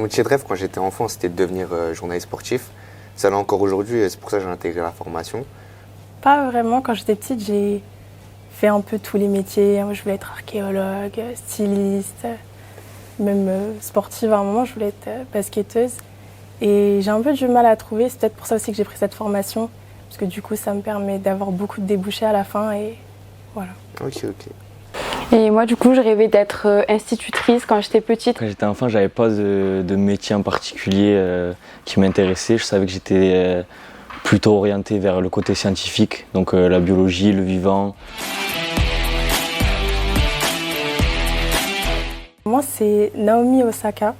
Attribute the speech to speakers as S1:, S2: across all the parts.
S1: métier de rêve quand j'étais enfant, c'était de devenir journaliste sportif. Ça l'est encore aujourd'hui, et c'est pour ça que j'ai intégré la formation.
S2: Pas vraiment. Quand j'étais petite, j'ai fait un peu tous les métiers. Je voulais être archéologue, styliste, même sportive. À un moment, je voulais être basketteuse. Et j'ai un peu du mal à trouver. C'est peut-être pour ça aussi que j'ai pris cette formation. Parce que du coup, ça me permet d'avoir beaucoup de débouchés à la fin. Et voilà.
S1: Ok.
S3: Et moi, du coup, je rêvais d'être institutrice quand j'étais petite.
S4: Quand j'étais enfant, j'avais pas de métier en particulier qui m'intéressait. Je savais que j'étais plutôt orienté vers le côté scientifique, donc la biologie, le vivant.
S2: Moi, c'est Naomi Osaka.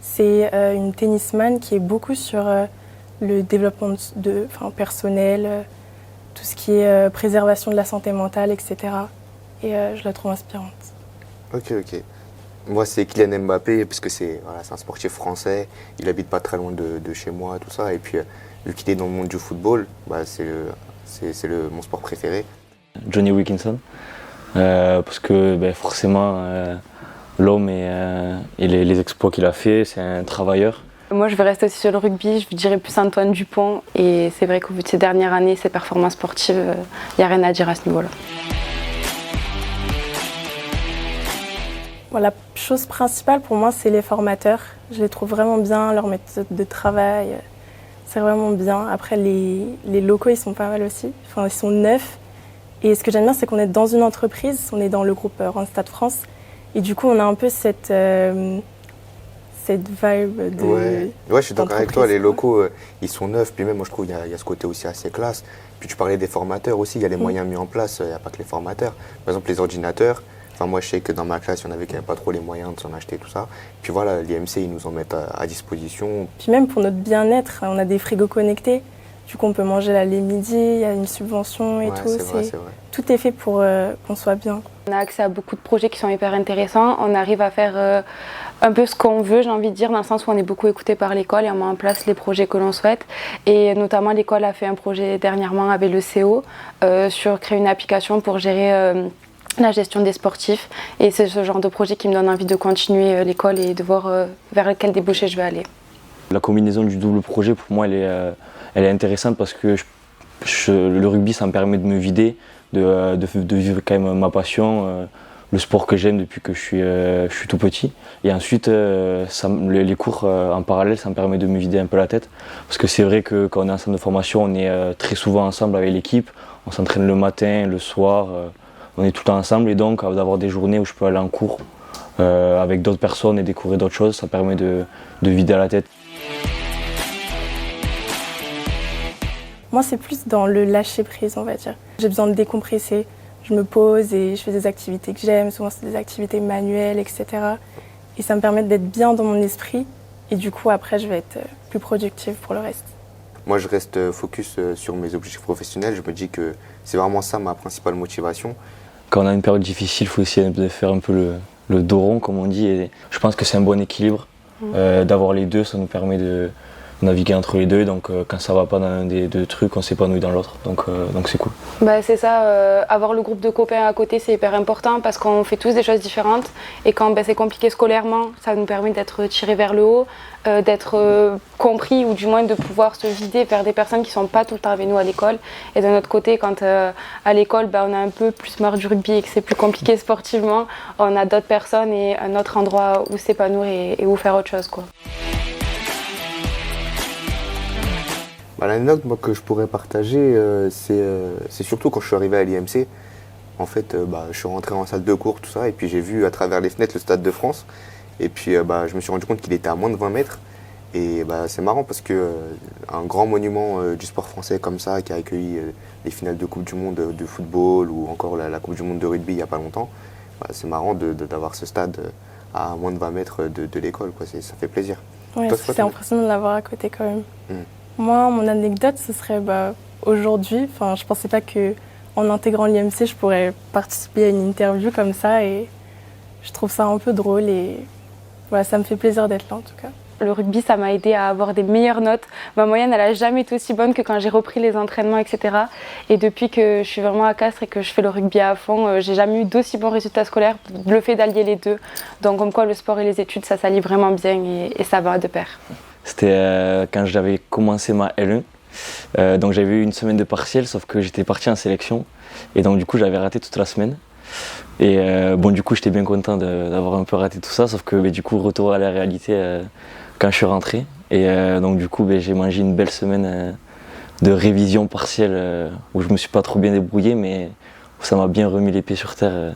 S2: C'est une tennisman qui est beaucoup sur le développement personnel, tout ce qui est préservation de la santé mentale, etc. Et je la trouve inspirante.
S1: Ok. Moi, c'est Kylian Mbappé, parce que c'est un sportif français. Il habite pas très loin de chez moi, tout ça. Et puis, vu qu'il est dans le monde du football, c'est mon sport préféré.
S4: Johnny Wilkinson, parce que forcément, l'homme et les exploits qu'il a fait, c'est un travailleur.
S3: Moi, je vais rester aussi sur le rugby. Je dirais plus Antoine Dupont. Et c'est vrai qu'au vu de ces dernières années, ses performances sportives, il n'y a rien à dire à ce niveau-là.
S2: La chose principale pour moi, c'est les formateurs. Je les trouve vraiment bien, leur méthode de travail, c'est vraiment bien. Après, les locaux, ils sont pas mal aussi. Ils sont neufs. Et ce que j'aime bien, c'est qu'on est dans une entreprise, on est dans le groupe Randstad France. Et du coup, on a un peu cette vibe de...
S1: Ouais, je suis d'accord avec toi. Les locaux, ils sont neufs. Puis même, moi, je trouve qu'il y a ce côté aussi assez classe. Puis tu parlais des formateurs aussi. Il y a les moyens mis en place. Il n'y a pas que les formateurs. Par exemple, les ordinateurs. Moi, je sais que dans ma classe, il y en avait qui n'avaient pas trop les moyens de s'en acheter, tout ça. Puis voilà, l'IMC, ils nous en mettent à disposition.
S2: Puis même pour notre bien-être, on a des frigos connectés. Du coup, on peut manger là les midis, il y a une subvention et tout.
S1: C'est vrai.
S2: Tout est fait pour qu'on soit bien.
S3: On a accès à beaucoup de projets qui sont hyper intéressants. On arrive à faire un peu ce qu'on veut, j'ai envie de dire, dans le sens où on est beaucoup écouté par l'école et on met en place les projets que l'on souhaite. Et notamment, l'école a fait un projet dernièrement avec le CO sur créer une application pour gérer la gestion des sportifs. Et c'est ce genre de projet qui me donne envie de continuer l'école et de voir vers quel débouché je vais aller.
S4: La combinaison du double projet, pour moi, elle est intéressante parce que le rugby, ça me permet de me vider, de vivre quand même ma passion, le sport que j'aime depuis que je suis tout petit. Et ensuite, les cours en parallèle, ça me permet de me vider un peu la tête. Parce que c'est vrai que quand on est en centre de formation, on est très souvent ensemble avec l'équipe. On s'entraîne le matin, le soir, on est tout le temps ensemble. Et donc, d'avoir des journées où je peux aller en cours avec d'autres personnes et découvrir d'autres choses, ça permet de vider la tête.
S2: Moi, c'est plus dans le lâcher-prise, on va dire. J'ai besoin de décompresser. Je me pose et je fais des activités que j'aime. Souvent, c'est des activités manuelles, etc. Et ça me permet d'être bien dans mon esprit. Et du coup, après, je vais être plus productive pour le reste.
S1: Moi, je reste focus sur mes objectifs professionnels. Je me dis que c'est vraiment ça ma principale motivation.
S4: Quand on a une période difficile, il faut essayer de faire un peu le dos rond, comme on dit. Et je pense que c'est un bon équilibre. D'avoir les deux, ça nous permet de naviguer entre les deux, donc quand ça va pas dans un des deux trucs, on s'épanouit dans l'autre, donc c'est cool.
S3: C'est ça, avoir le groupe de copains à côté, c'est hyper important parce qu'on fait tous des choses différentes et quand c'est compliqué scolairement, ça nous permet d'être tirés vers le haut, d'être compris ou du moins de pouvoir se vider vers des personnes qui sont pas tout le temps avec nous à l'école. Et d'un autre côté, quand à l'école on a un peu plus marre du rugby et que c'est plus compliqué sportivement, on a d'autres personnes et un autre endroit où s'épanouir et où faire autre chose, quoi.
S1: L'anecdote que je pourrais partager, c'est surtout quand je suis arrivé à l'IMC. En fait, je suis rentré en salle de cours, tout ça, et puis j'ai vu à travers les fenêtres le Stade de France. Et puis je me suis rendu compte qu'il était à moins de 20 mètres. Et c'est marrant parce que un grand monument du sport français comme ça, qui a accueilli les finales de Coupe du Monde de football ou encore la Coupe du Monde de rugby il n'y a pas longtemps, c'est marrant d'avoir ce stade à moins de 20 mètres de l'école, quoi. Ça fait plaisir.
S2: Ouais, c'est impressionnant de l'avoir à côté quand même. Moi, mon anecdote, ce serait aujourd'hui, je pensais pas qu'en intégrant l'IMC, je pourrais participer à une interview comme ça et je trouve ça un peu drôle et voilà, ça me fait plaisir d'être là en tout cas.
S3: Le rugby, ça m'a aidé à avoir des meilleures notes. Ma moyenne, elle n'a jamais été aussi bonne que quand j'ai repris les entraînements, etc. Et depuis que je suis vraiment à Castres et que je fais le rugby à fond, j'ai jamais eu d'aussi bons résultats scolaires. Le fait d'allier les deux. Donc comme quoi le sport et les études, ça s'allie vraiment bien et ça va de pair.
S4: C'était quand j'avais commencé ma L1. Donc j'avais eu une semaine de partiel, sauf que j'étais parti en sélection. Et donc du coup, j'avais raté toute la semaine. Et du coup, j'étais bien content d'avoir un peu raté tout ça, sauf que du coup, retour à la réalité quand je suis rentré. Et donc du coup, j'ai mangé une belle semaine de révision partielle où je me suis pas trop bien débrouillé, mais ça m'a bien remis les pieds sur terre.